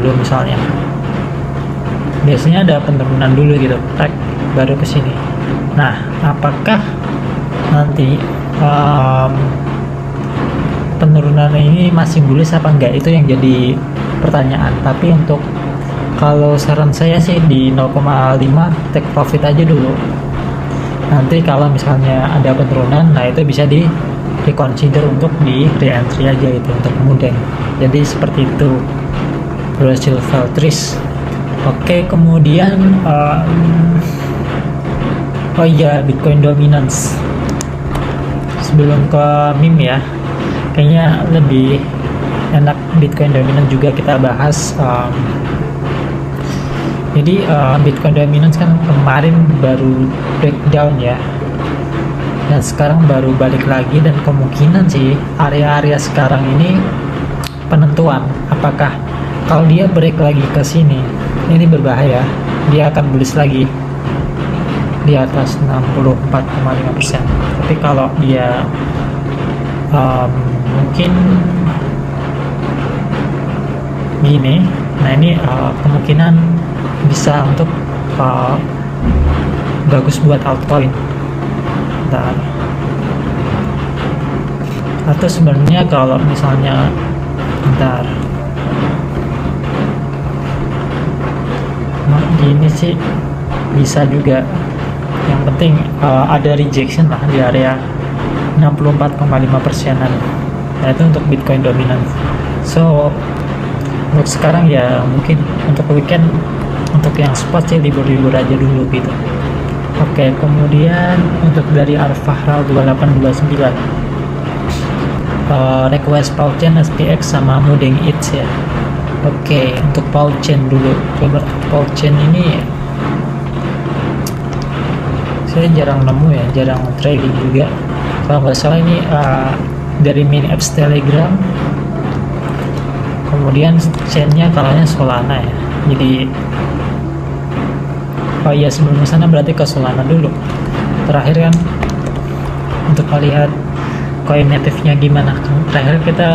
dulu misalnya. Biasanya ada penurunan dulu gitu, baru ke sini. Nah, apakah nanti penurunan ini masih bullish apa enggak, itu yang jadi pertanyaan. Tapi untuk kalau saran saya sih di 0,5 take profit aja dulu. Nanti kalau misalnya ada penurunan, nah itu bisa di reconsider untuk di re-entry aja itu untuk kemudian. Jadi seperti itu Brazil Valtris. Oke, kemudian oh iya, Bitcoin dominance. Sebelum ke meme ya, kayaknya lebih enak Bitcoin dominance juga kita bahas. Jadi Bitcoin dominance kan kemarin baru breakdown ya, dan sekarang baru balik lagi, dan kemungkinan sih area-area sekarang ini penentuan apakah kalau dia break lagi ke sini, ini berbahaya, dia akan bullish lagi di atas 64,5%. Tapi kalau dia mungkin gini, nah ini kemungkinan bisa untuk bagus buat altcoin. Atau sebenarnya kalau misalnya gini sih bisa juga. Yang penting ada rejection lah di area 64,5%-an. Nah itu untuk Bitcoin dominance. So untuk sekarang ya mungkin untuk weekend, untuk yang spot sih libur-libur aja dulu gitu. Oke, kemudian untuk dari Arfahral 2829 request Pauchen SPX sama Mudeng Eats ya. Oke, untuk Pauchen dulu. Coba Pauchen ini saya jarang nemu ya, jarang trading juga. Kalau nggak salah ini dari mini apps Telegram. Kemudian chainnya kalahnya Solana ya. Jadi oh iya, sebelum sana berarti ke Solana dulu. Terakhir kan untuk melihat coin native-nya gimana. Terakhir kita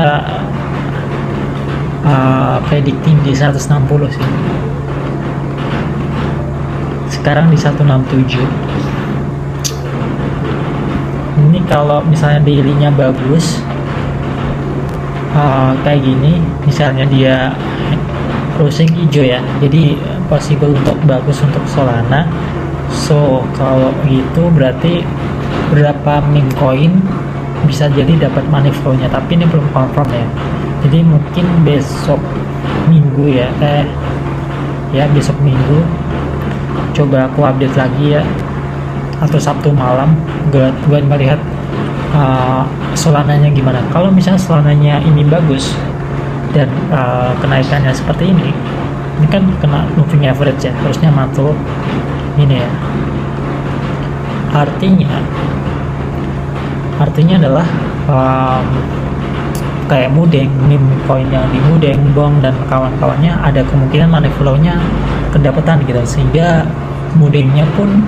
predicting di 160 sih. Sekarang di 167. Ini kalau misalnya daily-nya bagus kayak gini, misalnya dia closing hijau ya, jadi possible untuk bagus untuk Solana. So kalau gitu berarti berapa meme coin bisa jadi dapat money flow-nya, tapi ini belum confirm ya. Jadi mungkin besok minggu ya, besok minggu coba aku update lagi ya, atau Sabtu malam buat melihat Solananya gimana. Kalau misalnya Solananya ini bagus dan kenaikannya seperti ini kan kena moving average ya, harusnya mantul ini ya. Artinya adalah kayak Mudeng, meme coin yang di Mudeng, Bong dan kawan-kawannya ada kemungkinan money flow-nya kedapatan gitu, sehingga Mudengnya pun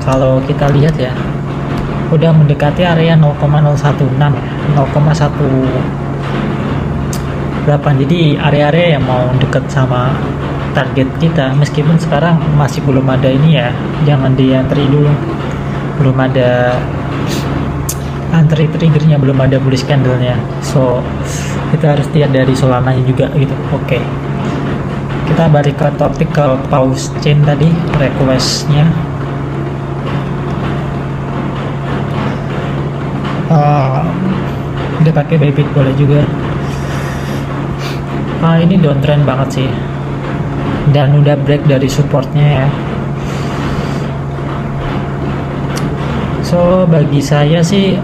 kalau kita lihat ya udah mendekati area 0,016 ya, 0,18. Jadi area-area yang mau deket sama target kita, meskipun sekarang masih belum ada ini ya, jangan di-entry dulu, belum ada entry triggernya, belum ada bullish candle-nya. So kita harus lihat dari Solana juga gitu. Oke, kita balik ke topik, ke pause chain tadi requestnya. Udah pakai Bybit boleh juga. Ini downtrend banget sih, dan udah break dari supportnya ya. So bagi saya sih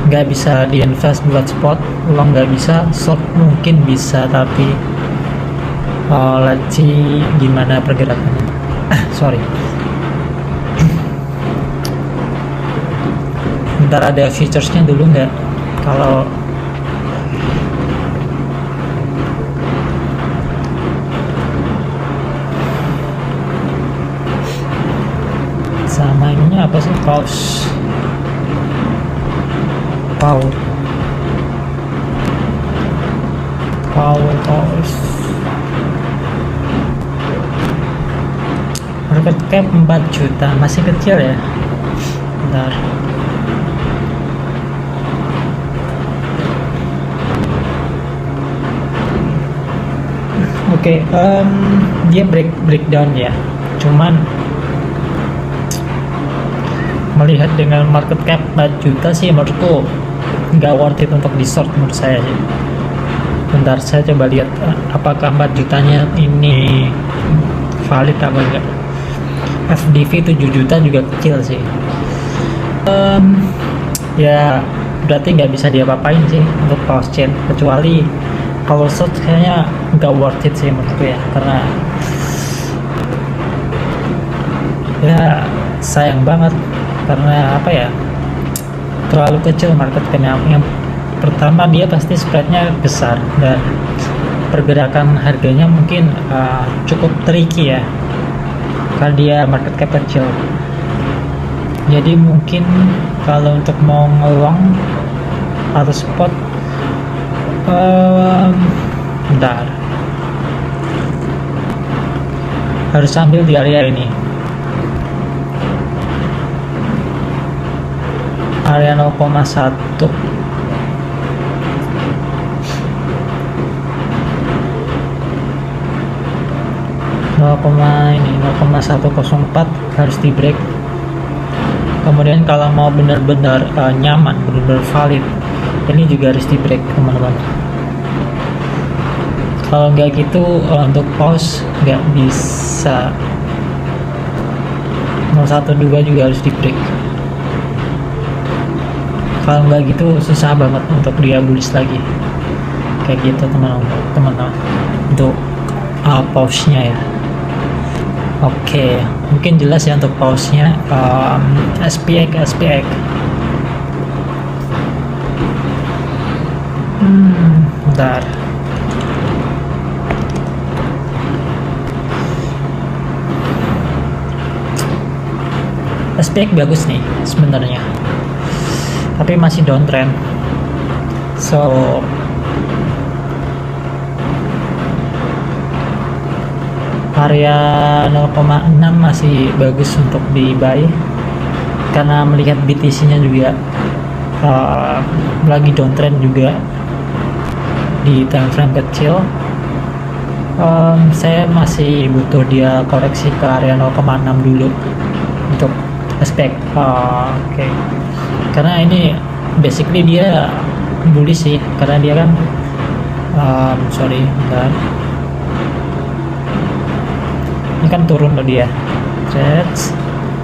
nggak bisa diinvest buat spot, long nggak bisa, short mungkin bisa, tapi let's see gimana pergerakannya. Sorry. Bentar, ada featuresnya dulu nggak? Kalau sama ininya apa sih? Pause. Powerhouse market cap 4 juta, masih kecil ya. Bentar. Oke, dia breakdown ya. Cuman melihat dengan market cap 4 juta sih menurutku nggak worth it untuk di short menurut saya sih. Bentar, saya coba lihat apakah 4 jutanya ini valid apa enggak. FDV 7 juta juga kecil sih. Ya berarti nggak bisa diapa-apain sih untuk pause chain, kecuali kalau short kayaknya nggak worth it sih menurutku ya, karena ya sayang banget, karena apa ya, terlalu kecil market cap. Yang pertama dia pasti spreadnya besar dan pergerakan harganya mungkin cukup tricky ya, karena dia market cap kecil. Jadi mungkin kalau untuk mau ngelong atau spot, bentar, harus ambil di area ini, area 0,1. Ini 0,104 harus di break. Kemudian kalau mau benar-benar nyaman, benar-benar valid, ini juga harus di break teman-teman. Kalau nggak gitu untuk pause nggak bisa. 012 juga harus di break. Kalau nggak gitu susah banget untuk dia bullish lagi, kayak gitu teman-teman untuk pause-nya ya. Oke, mungkin jelas ya untuk pause-nya. SPX bentar. SPX bagus nih sebenarnya, tapi masih downtrend. So area 0,6 masih bagus untuk di buy, karena melihat BTC nya juga lagi downtrend juga di time frame kecil. Saya masih butuh dia koreksi ke area 0,6 dulu untuk aspek. Oke. Karena ini basically dia bullish sih, karena dia kan bentar. Ini kan turun loh dia,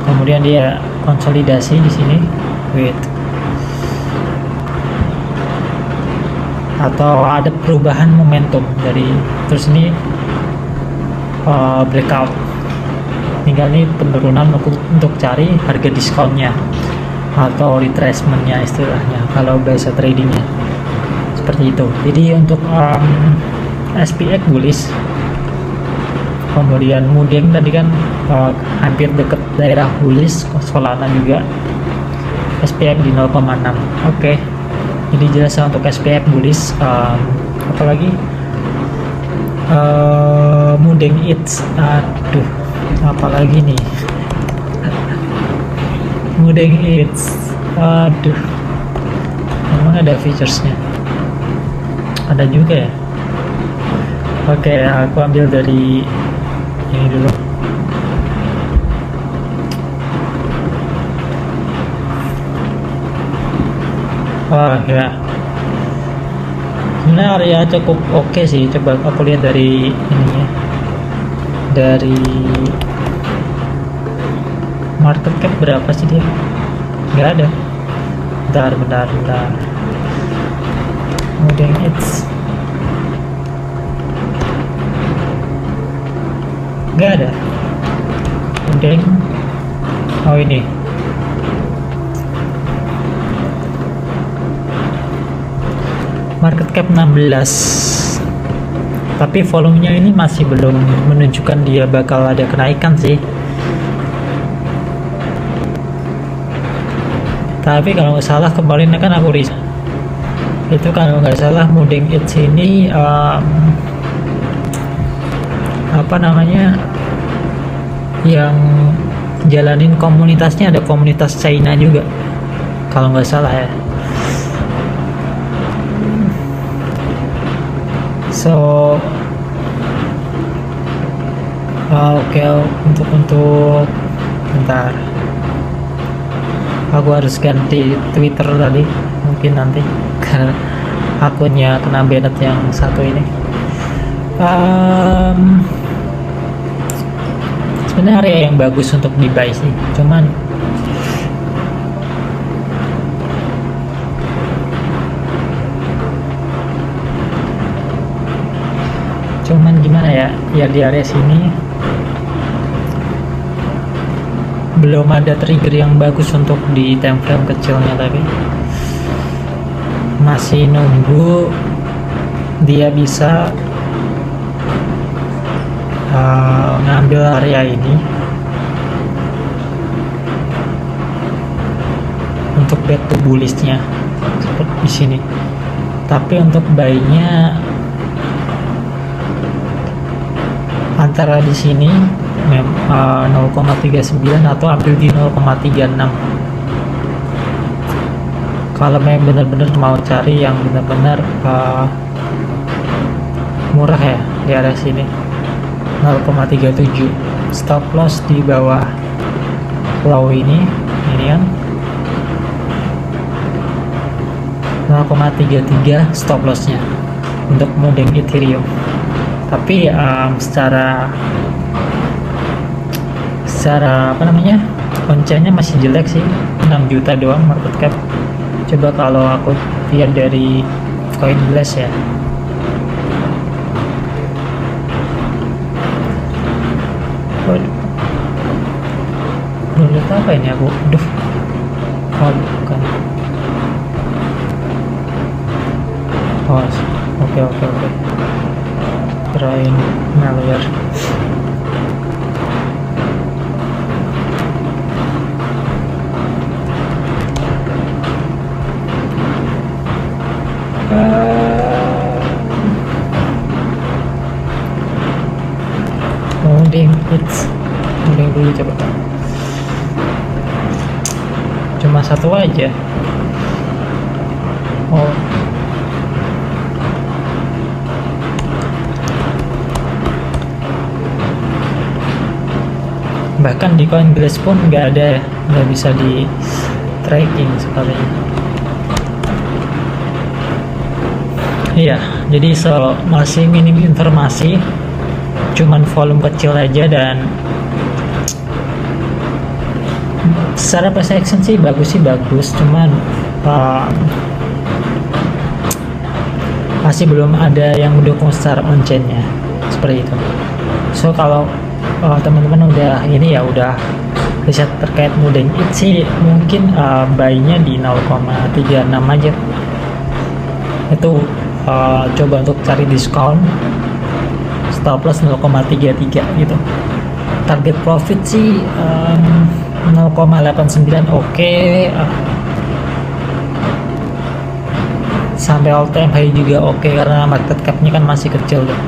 kemudian dia konsolidasi di sini, atau ada perubahan momentum dari, terus ini breakout, tinggal ini penurunan untuk cari harga diskonnya atau retracementnya istilahnya kalau bahasa tradingnya, seperti itu. Jadi untuk SPX bullish. Kemudian Mudeng tadi kan hampir deket daerah bullish, Solana juga, SPX di 0,6. Oke. Jadi jelas untuk SPX bullish. Apalagi Mudeng Eats, aduh, apalagi nih Mudeng Eats, aduh, emang ada featuresnya, ada juga ya. Oke, aku ambil dari ini dulu. Ya, sebenarnya area cukup oke sih. Coba aku lihat dari ininya, dari market cap berapa sih dia? Nggak ada. Bentar. Kemudian nggak ada. Kemudian ini market cap 16, tapi volumenya ini masih belum menunjukkan dia bakal ada kenaikan sih. Tapi kalau nggak salah kemarin kan aku Itu kalau nggak salah Moving Eats ini apa namanya, yang jalanin komunitasnya ada komunitas China juga kalau nggak salah ya. So oke, untuk bentar, aku harus ganti Twitter tadi mungkin nanti karena akunnya kena banned yang satu ini. Sebenarnya area yang bagus untuk di buy sih, cuman gimana ya, di area sini belum ada trigger yang bagus untuk di time frame kecilnya, tapi masih nunggu dia bisa ngambil area ini untuk back to bullish-nya seperti di sini. Tapi untuk buy-nya antara di sini 0,39 atau ambil di 0,36 kalau memang benar-benar mau cari yang benar-benar murah ya di area sini. 0,37 stop loss di bawah low ini kan 0,33 stop lossnya untuk Moving Ethereum. Tapi secara apa namanya, on-chain-nya masih jelek sih, 6 juta doang market cap. Coba kalau aku lihat dari Coinblast ya, lihat apa ini aku, bukan, oke, trying malware. Moving dulu coba, cuma satu aja. Bahkan di Coinbase pun nggak ada ya, nggak bisa di tracking sepertinya. Iya, jadi masih minim informasi, cuman volume kecil aja, dan secara price action sih bagus, cuman masih belum ada yang mendukung secara on-chain-nya seperti itu. So kalau teman-teman udah riset terkait Moving Eats sih, mungkin buy-nya di 0,36 aja. Itu coba untuk cari diskon, stop loss 0,33 gitu. Target profit sih 0,89 oke. Sampai all time high juga oke, karena market cap-nya kan masih kecil tuh.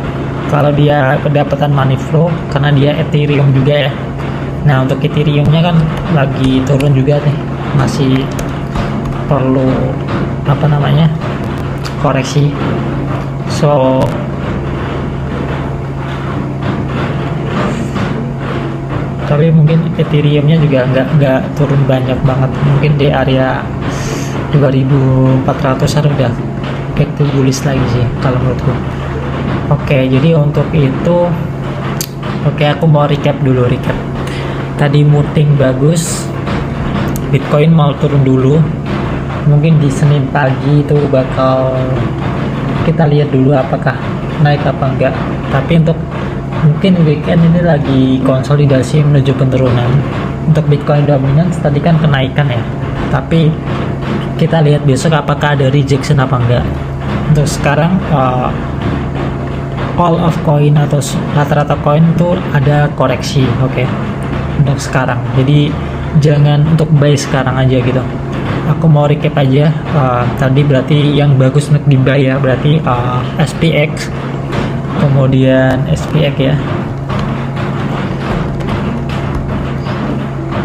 Kalau dia kedapatan money flow, karena dia Ethereum juga ya. Nah, untuk Ethereum-nya kan lagi turun juga nih, masih perlu koreksi. So tapi mungkin Ethereum-nya juga nggak turun banyak banget, mungkin di area 2400 udah back to bullish lagi sih kalau menurutku. Oke, jadi untuk itu aku mau recap. Tadi Moving bagus, Bitcoin mau turun dulu, mungkin di Senin pagi itu bakal kita lihat dulu apakah naik apa enggak. Tapi untuk mungkin weekend ini lagi konsolidasi menuju penurunan. Untuk Bitcoin dominance tadi kan kenaikan ya, tapi kita lihat besok apakah ada rejection apa enggak. Untuk sekarang all of coin atau rata-rata koin tuh ada koreksi, oke. Untuk sekarang, jadi jangan untuk buy sekarang aja gitu. aku mau recap aja. Tadi berarti yang bagus untuk dibuy ya, berarti SPX, kemudian SPX ya,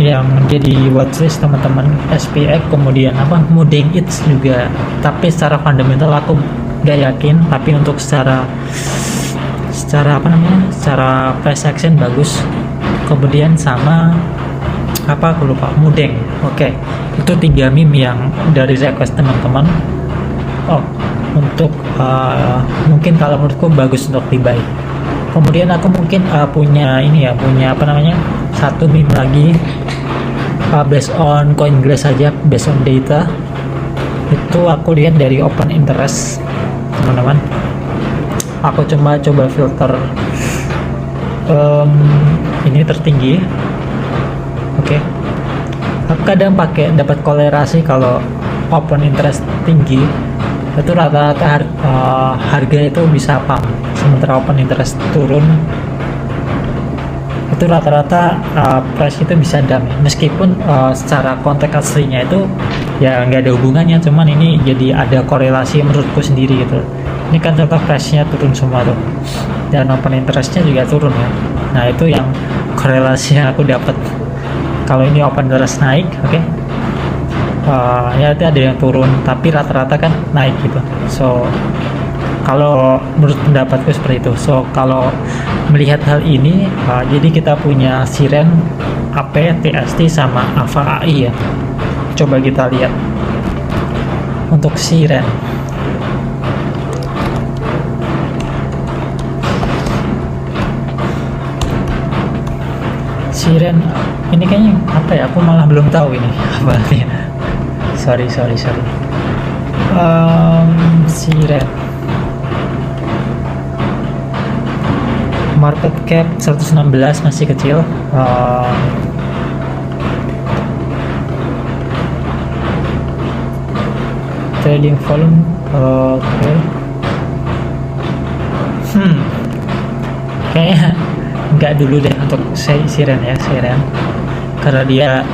yang menjadi watchlist teman-teman. SPX, kemudian Mudeng Eats juga, tapi secara fundamental aku gak yakin, tapi untuk secara secara price action bagus. Kemudian sama aku lupa, Mudeng. Oke. Itu 3 meme yang dari request teman-teman. Untuk mungkin kalau menurutku bagus untuk dibuy. Kemudian aku mungkin punya satu meme lagi, based on CoinGlass saja, based on data. Itu aku lihat dari open interest teman-teman. Aku coba filter ini tertinggi. Oke. Aku kadang dapat kolerasi kalau open interest tinggi itu rata-rata harga itu bisa pump, sementara open interest turun itu rata-rata price itu bisa dump, meskipun secara konteks aslinya itu ya nggak ada hubungannya, cuman ini jadi ada korelasi menurutku sendiri gitu. Ini kan contoh price-nya turun semua tuh, dan open interest-nya juga turun ya. Nah itu yang korelasi yang aku dapat. Kalau ini open interest naik, oke, ya itu ada yang turun, tapi rata-rata kan naik gitu. So kalau menurut pendapatku seperti itu. So kalau melihat hal ini, jadi kita punya Siren, AP, TST, sama Ava AI ya. Coba kita lihat untuk Siren. Siren ini kayaknya aku malah belum tahu ini apa ya. Sorry. Siren market cap 116, masih kecil. Trading volume oke. Kayaknya nggak dulu deh untuk Siren ya, karena dia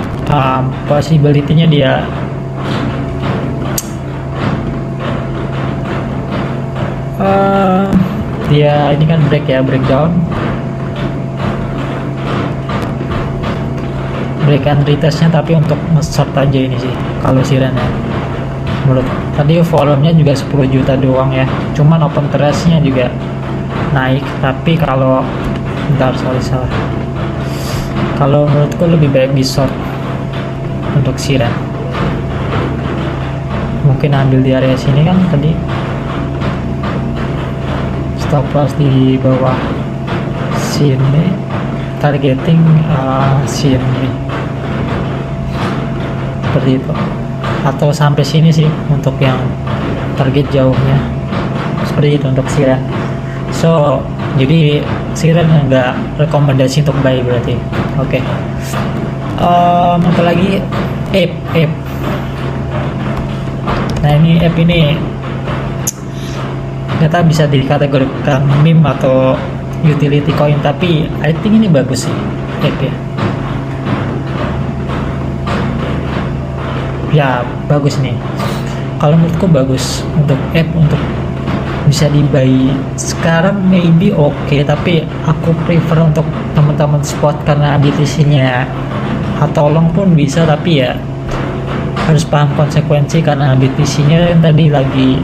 possibility-nya dia ini kan breakdown, break and retest-nya, tapi untuk nge-short aja ini sih kalau Siren ya. Menurut tadi volumenya juga 10 juta doang ya, cuman open interest-nya juga naik, tapi kalau salah. Kalau menurutku lebih baik di short untuk Siren. Mungkin ambil di area sini kan tadi. Stop loss di bawah sini, targeting sini seperti itu, atau sampai sini sih untuk yang target jauhnya, seperti itu untuk Siren. So jadi Siren nggak rekomendasi untuk buy berarti. Oke. Apalagi ape. Nah ini ape ini ternyata bisa dikategorikan meme atau utility coin, tapi I think ini bagus sih ape ya bagus nih. Kalau menurutku bagus untuk ape, untuk bisa dibuy sekarang maybe oke, tapi aku prefer untuk teman-teman spot karena BTC-nya atau long pun bisa, tapi ya harus paham konsekuensi karena BTC-nya yang tadi lagi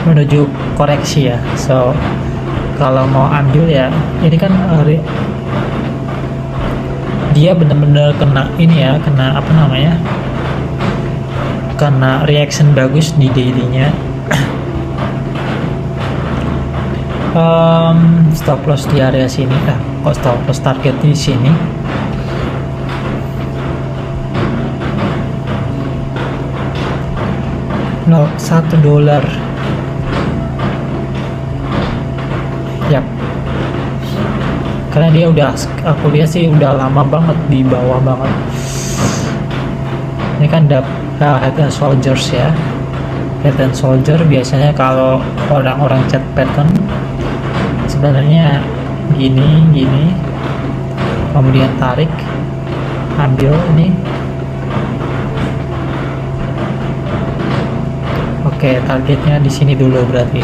menuju koreksi ya. So kalau mau ambil ya ini kan dia benar-benar kena ini ya, kena reaction bagus di daily-nya. Stop loss di area sini, stop loss target di sini. $1. Yap, karena dia aku lihat sih udah lama banget di bawah banget. Ini kan head and shoulders ya. Head and shoulder biasanya kalau orang-orang chat pattern sebenarnya gini, kemudian tarik, ambil ini, Oke, targetnya di sini dulu berarti.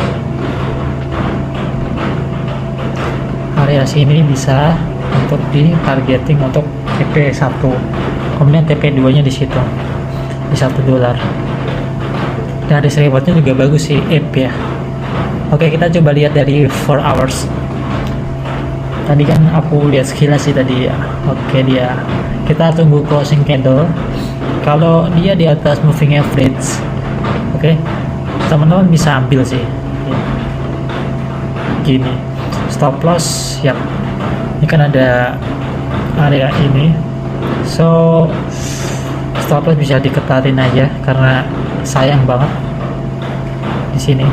Area sini bisa untuk di targeting untuk TP1. Kemudian TP2 nya di situ. Di $1. Dan risk rewardnya juga bagus sih, app ya. Oke, kita coba lihat dari 4 hours. Tadi kan aku lihat sekilas sih tadi ya. Oke, dia. Kita tunggu closing candle. Kalau dia di atas moving average, oke, teman-teman bisa ambil sih. Gini, stop loss, ya. Ini kan ada area ini, so stop loss bisa diketatin aja karena sayang banget di sini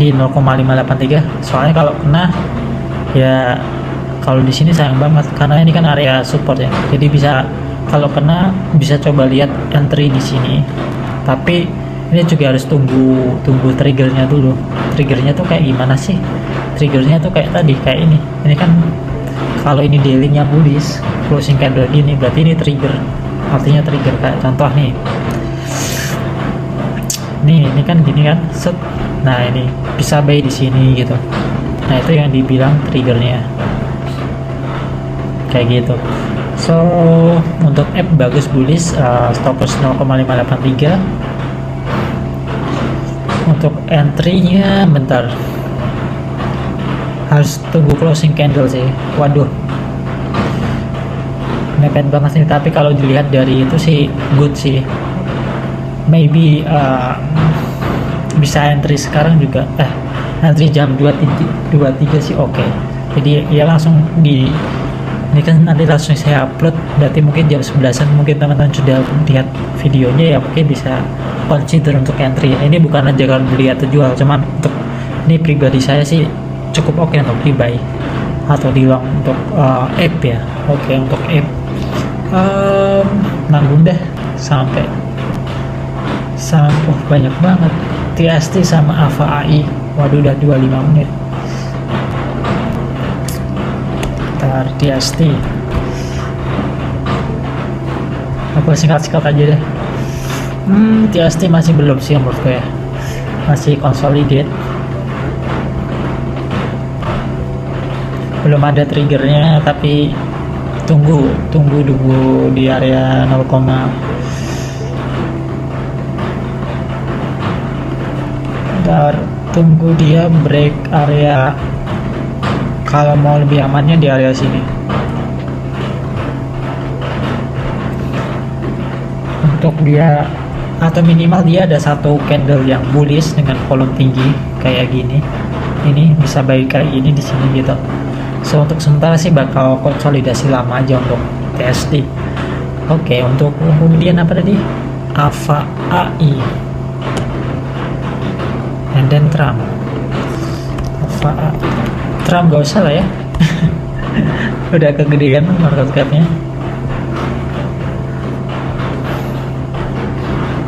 di 0,583. Soalnya kalau kena ya, kalau di sini sayang banget karena ini kan area support ya. Jadi bisa, kalau kena bisa coba lihat entry di sini. Tapi ini juga harus tunggu triggernya dulu. Triggernya tuh kayak gimana sih? Triggernya tuh kayak tadi, kayak ini. Ini kan kalau ini daily-nya bullish, closing candle gini, berarti ini trigger. Artinya trigger kayak contoh nih. Ini kan gini kan, set. Nah, ini bisa buy di sini gitu. Nah, itu yang dibilang triggernya. Kayak gitu. So, untuk app bagus bullish, stop loss 0,583. Untuk entry-nya bentar. Harus tunggu closing candle sih. Waduh. Mepet banget sih, tapi kalau dilihat dari itu sih good sih. Maybe bisa entry sekarang juga. Entry jam 23 sih oke. Jadi ya langsung ini kan nanti langsung saya upload, berarti mungkin jam 11-an mungkin teman-teman sudah lihat videonya ya, mungkin bisa consider untuk entry. Ini bukan aja kalau beli atau jual, cuman untuk ini pribadi saya sih cukup oke untuk di buy atau di long untuk app ya. Oke, untuk app nanggung deh sampai banyak banget. TST sama Alpha AI, waduh udah 25 menit. Ntar TST aku singkat-singkat aja deh. TST masih belum sih menurutku ya, masih consolidate, belum ada triggernya, tapi tunggu dulu di area 0, ntar tunggu dia break area. Kalau mau lebih amannya di area sini untuk dia, atau minimal dia ada satu candle yang bullish dengan volume tinggi kayak gini. Ini bisa baik kayak gini di sini gitu. So untuk sementara sih bakal konsolidasi lama aja untuk TSD. Oke, untuk kemudian apa tadi? Alpha AI and then Trump. Alpha AI. Trump gak usah lah ya. Udah kegedean market cap-nya.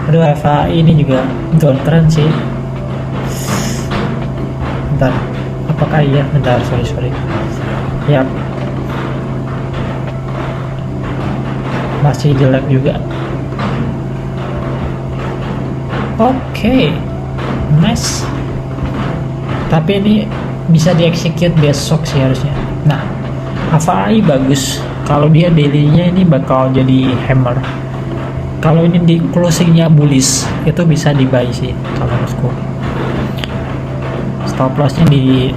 Aduh, Alpha ini juga downtrend sih. Bentar, apakah iya? Bentar, sorry. Yap, masih jelek juga. Oke, nice. Tapi ini bisa dieksekut besok sih harusnya. Nah, Alpha AI bagus. Kalau dia daily-nya ini bakal jadi hammer. Kalau ini di closing-nya bullish, itu bisa di buy sih kalau menurutku. Stop loss-nya di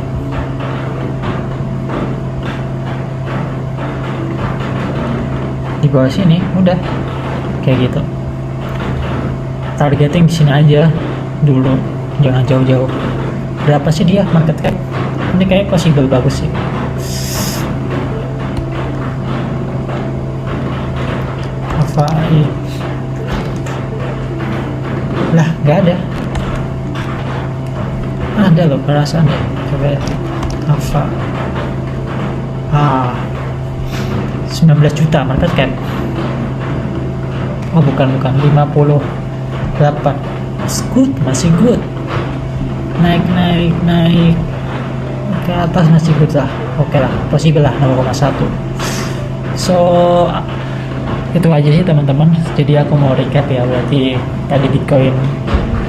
bawah sini, udah kayak gitu. Targeting di sini aja dulu, jangan jauh-jauh. Berapa sih dia market cap? Ini kayak possible bagus sih. Alpha AI lah, nggak ada loh perasaan ya. Coba ya, Alpha 19 juta market cap. Oh bukan 58. Masih good. Naik ke atas masih good lah. Oke lah, possible lah 0,1. So itu aja sih teman-teman. Jadi aku mau recap ya, berarti tadi Bitcoin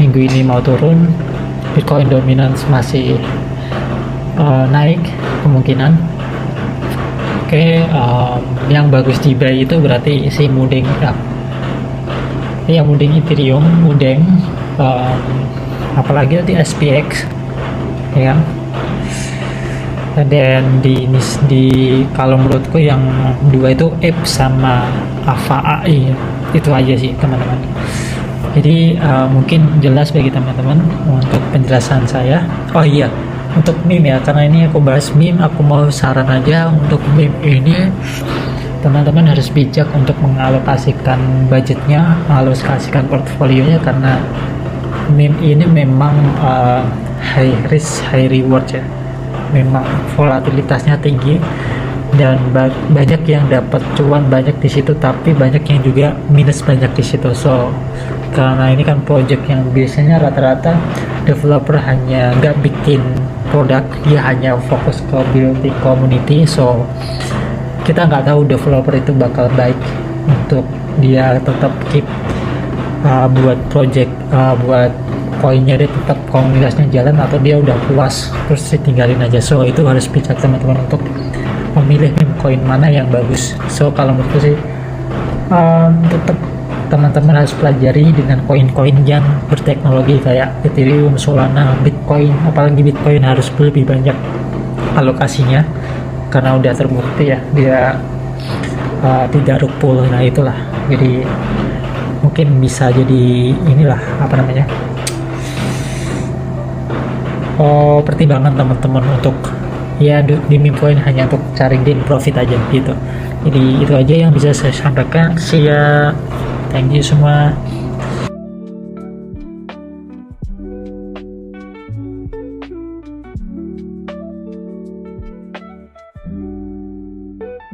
minggu ini mau turun, Bitcoin dominance masih naik kemungkinan. Oke, yang bagus di buy itu berarti si Mudeng ya. Yang Mudeng Ethereum, Mudeng, apalagi nanti SPX, ya kan? Dan di kalau menurutku yang dua itu Ape sama Ava AI, itu aja sih teman-teman. Jadi mungkin jelas bagi teman-teman untuk penjelasan saya. Oh iya, untuk meme ya, karena ini aku bahas meme, aku mau saran aja untuk meme ini teman-teman harus bijak untuk mengalokasikan budgetnya, mengalokasikan portfolionya, karena meme ini memang high risk high reward ya, memang volatilitasnya tinggi dan banyak yang dapat cuan banyak di situ, tapi banyak yang juga minus banyak di situ. So karena ini kan project yang biasanya rata-rata developer hanya nggak bikin produk, dia hanya fokus ke building community. So kita nggak tahu developer itu bakal baik untuk dia tetap keep buat project, buat koinnya dia tetap komunitasnya jalan, atau dia udah puas terus ditinggalin aja. So itu harus bijak teman-teman untuk memilih meme coin mana yang bagus. So kalau menurutku sih tetap teman-teman harus pelajari dengan koin-koin yang berteknologi kayak Ethereum, Solana, Bitcoin. Apalagi Bitcoin harus lebih banyak alokasinya karena udah terbukti ya dia tidak rug pull. Nah itulah, jadi mungkin bisa jadi inilah apa namanya, pertimbangan teman-teman untuk ya di meme coin hanya untuk cari gain profit aja gitu. Jadi itu aja yang bisa saya sampaikan. See ya, thank you semua.